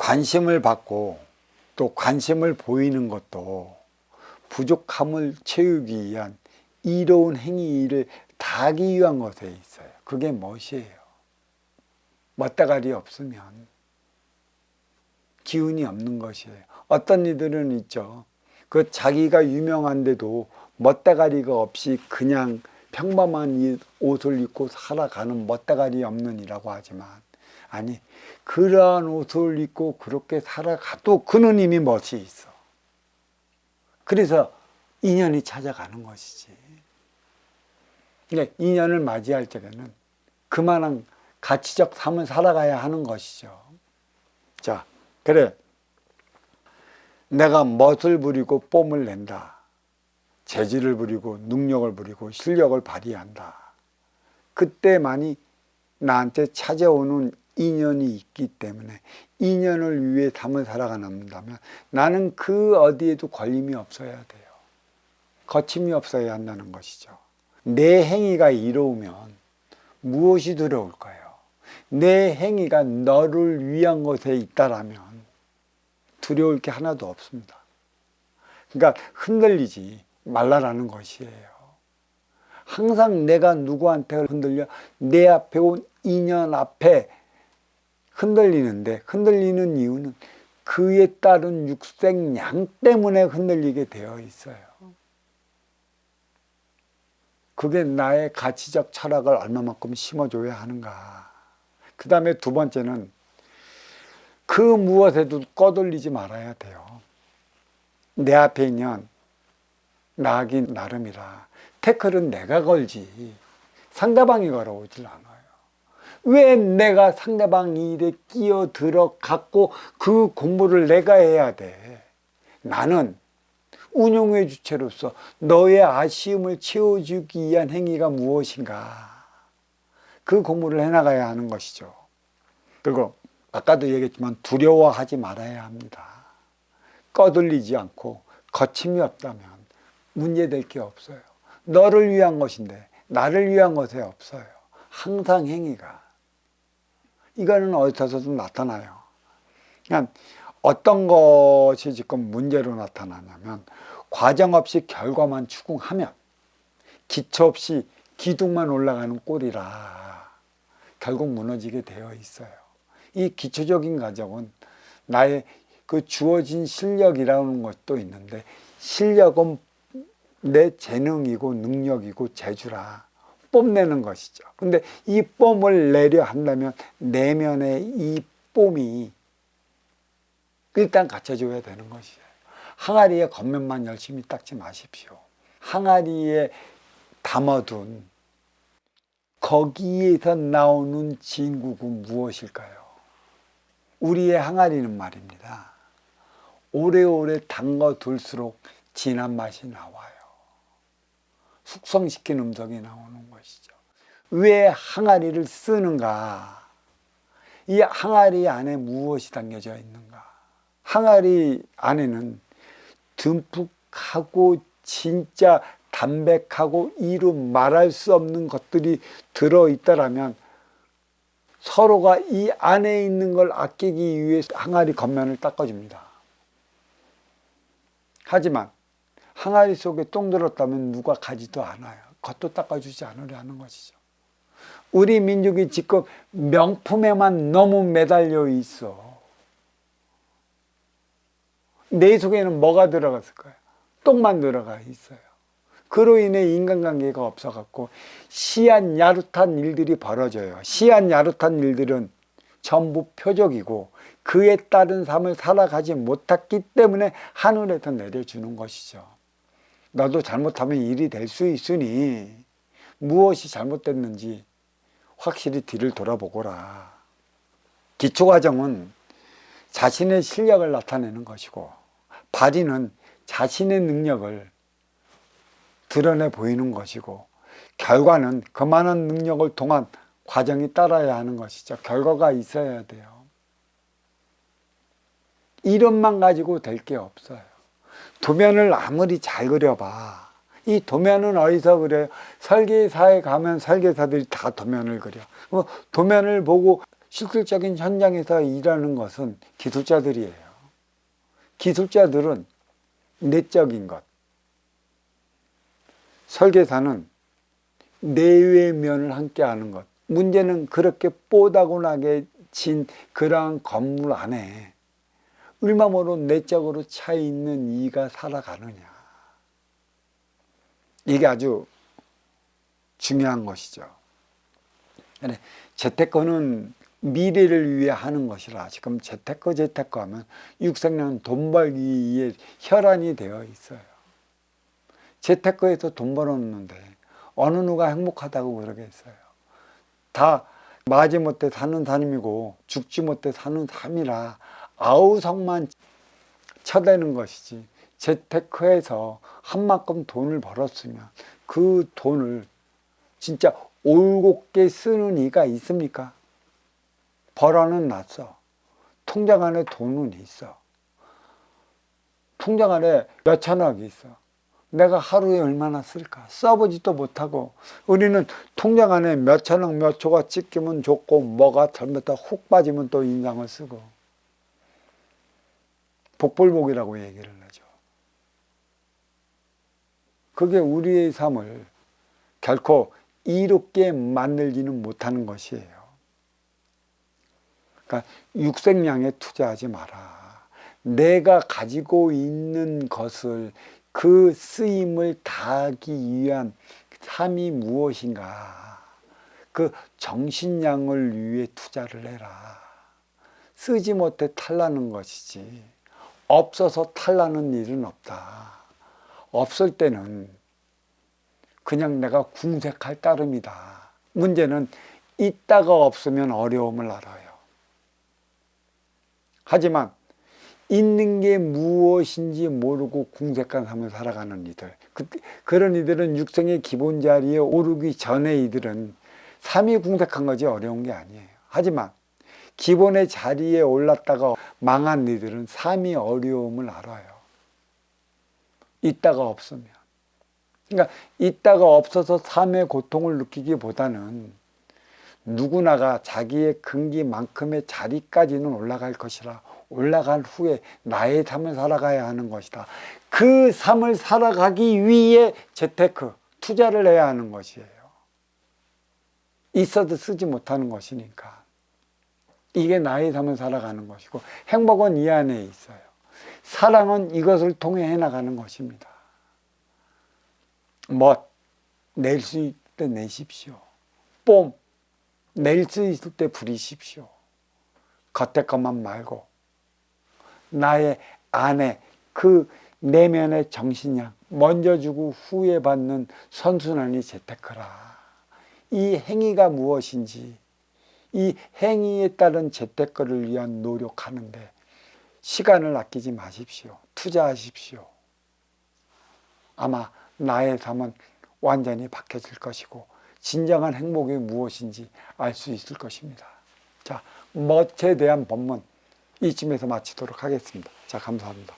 관심을 받고 또 관심을 보이는 것도 부족함을 채우기 위한 이로운 행위를 다하기 위한 것에 있어요. 그게 무엇이에요? 멋대가리 없으면 기운이 없는 것이에요. 어떤 이들은 있죠. 그 자기가 유명한데도 멋대가리가 없이 그냥 평범한 옷을 입고 살아가는 멋대가리 없는 이라고 하지만, 아니, 그러한 옷을 입고 그렇게 살아가도 그는 이미 멋이 있어. 그래서 인연이 찾아가는 것이지. 그러니까 인연을 맞이할 적에는 그만한 가치적 삶을 살아가야 하는 것이죠. 자, 그래. 내가 멋을 부리고 뽐을 낸다. 재질을 부리고 능력을 부리고 실력을 발휘한다. 그때만이 나한테 찾아오는 인연이 있기 때문에 인연을 위해 삶을 살아간다면 나는 그 어디에도 걸림이 없어야 돼요. 거침이 없어야 한다는 것이죠. 내 행위가 이로우면 무엇이 두려울까요? 내 행위가 너를 위한 것에 있다라면 두려울 게 하나도 없습니다. 그러니까 흔들리지 말라라는 것이에요. 항상 내가 누구한테 흔들려? 내 앞에 온 인연 앞에 흔들리는데, 흔들리는 이유는 그에 따른 육생양 때문에 흔들리게 되어 있어요. 그게 나의 가치적 철학을 얼마만큼 심어줘야 하는가. 그 다음에 두 번째는 그 무엇에도 꺼돌리지 말아야 돼요. 내 앞에 있는 나기 나름이라 태클은 내가 걸지 상대방이 걸어오질 않아요. 왜 내가 상대방 일에 끼어들어 갖고 그 공부를 내가 해야 돼? 나는 운용의 주체로서 너의 아쉬움을 채워주기 위한 행위가 무엇인가? 그 공부를 해나가야 하는 것이죠. 그리고 아까도 얘기했지만 두려워하지 말아야 합니다. 꺼들리지 않고 거침이 없다면 문제될 게 없어요. 너를 위한 것인데 나를 위한 것에 없어요. 항상 행위가. 이거는 어디서도 나타나요. 그냥 어떤 것이 지금 문제로 나타나냐면 과정 없이 결과만 추궁하면 기초 없이 기둥만 올라가는 꼴이라 결국 무너지게 되어 있어요. 이 기초적인 과정은 나의 그 주어진 실력이라는 것도 있는데 실력은 내 재능이고 능력이고 재주라 뽐내는 것이죠. 근데 이 뽐을 내려 한다면 내면의 이 뽐이 일단 갖춰줘야 되는 것이에요. 항아리의 겉면만 열심히 닦지 마십시오. 항아리에 담아둔 거기에서 나오는 진국은 무엇일까요? 우리의 항아리는 말입니다. 오래오래 담궈둘수록 진한 맛이 나와요. 숙성시킨 음성이 나오는 것이죠. 왜 항아리를 쓰는가? 이 항아리 안에 무엇이 담겨져 있는가? 항아리 안에는 듬뿍하고 진짜 담백하고 이루 말할 수 없는 것들이 들어있다라면 서로가 이 안에 있는 걸 아끼기 위해서 항아리 겉면을 닦아줍니다. 하지만 항아리 속에 똥 들었다면 누가 가지도 않아요. 겉도 닦아주지 않으려는 것이죠. 우리 민족이 지금 명품에만 너무 매달려 있어. 내 속에는 뭐가 들어갔을까요? 똥만 들어가 있어요. 그로 인해 인간관계가 없어갖고 시한야릇한 일들이 벌어져요. 시한야릇한 일들은 전부 표적이고 그에 따른 삶을 살아가지 못했기 때문에 하늘에서 내려주는 것이죠. 너도 잘못하면 일이 될 수 있으니 무엇이 잘못됐는지 확실히 뒤를 돌아보거라. 기초과정은 자신의 실력을 나타내는 것이고 발휘는 자신의 능력을 드러내 보이는 것이고 결과는 그만한 능력을 통한 과정이 따라야 하는 것이죠. 결과가 있어야 돼요. 이름만 가지고 될 게 없어요. 도면을 아무리 잘 그려봐. 이 도면은 어디서 그려요? 설계사에 가면 설계사들이 다 도면을 그려. 도면을 보고 실질적인 현장에서 일하는 것은 기술자들이에요. 기술자들은 내적인 것, 설계사는 내외의 면을 함께 하는 것. 문제는 그렇게 뽀다곤하게 진 그러한 건물 안에 얼마만로 내적으로 차 있는 이가 살아가느냐. 이게 아주 중요한 것이죠. 재테크는 미래를 위해 하는 것이라 지금 재테크 하면 육생량 돈 벌기 위해 혈안이 되어 있어요. 재테크에서 돈 벌었는데 어느 누가 행복하다고 그러겠어요. 다 마지못해 사는 사람이고 죽지 못해 사는 삶이라 아우성만 쳐대는 것이지, 재테크에서 한 만큼 돈을 벌었으면 그 돈을 진짜 올곧게 쓰는 이가 있습니까? 벌어는 놨어. 통장 안에 돈은 있어. 통장 안에 몇천억이 있어. 내가 하루에 얼마나 쓸까? 써보지도 못하고. 우리는 통장 안에 몇천억 몇 초가 찍히면 좋고 뭐가 잘못하다 훅 빠지면 또 인상을 쓰고 복불복이라고 얘기를 하죠. 그게 우리의 삶을 결코 이롭게 만들지는 못하는 것이에요. 그러니까 육생량에 투자하지 마라. 내가 가지고 있는 것을 그 쓰임을 다하기 위한 삶이 무엇인가, 그 정신량을 위해 투자를 해라. 쓰지 못해 탈나는 것이지 없어서 탈나는 일은 없다. 없을 때는 그냥 내가 궁색할 따름이다. 문제는 있다가 없으면 어려움을 알아요. 하지만 있는 게 무엇인지 모르고 궁색한 삶을 살아가는 이들, 그런 이들은 육생의 기본 자리에 오르기 전에 이들은 삶이 궁색한 거지 어려운 게 아니에요. 하지만 기본의 자리에 올랐다가 망한 이들은 삶이 어려움을 알아요. 있다가 없으면. 그러니까 있다가 없어서 삶의 고통을 느끼기보다는 누구나가 자기의 근기만큼의 자리까지는 올라갈 것이라, 올라간 후에 나의 삶을 살아가야 하는 것이다. 그 삶을 살아가기 위해 재테크, 투자를 해야 하는 것이에요. 있어도 쓰지 못하는 것이니까. 이게 나의 삶을 살아가는 것이고, 행복은 이 안에 있어요. 사랑은 이것을 통해 해나가는 것입니다. 낼 수 있을 때 내십시오. 낼 수 있을 때 부리십시오. 겉에 것만 말고 나의 안에 그 내면의 정신량, 먼저 주고 후에 받는 선순환이 재테크라. 이 행위가 무엇인지, 이 행위에 따른 재테크를 위한 노력하는데 시간을 아끼지 마십시오. 투자하십시오. 아마 나의 삶은 완전히 바뀌어질 것이고 진정한 행복이 무엇인지 알 수 있을 것입니다. 자, 멋에 대한 본문 이쯤에서 마치도록 하겠습니다. 자, 감사합니다.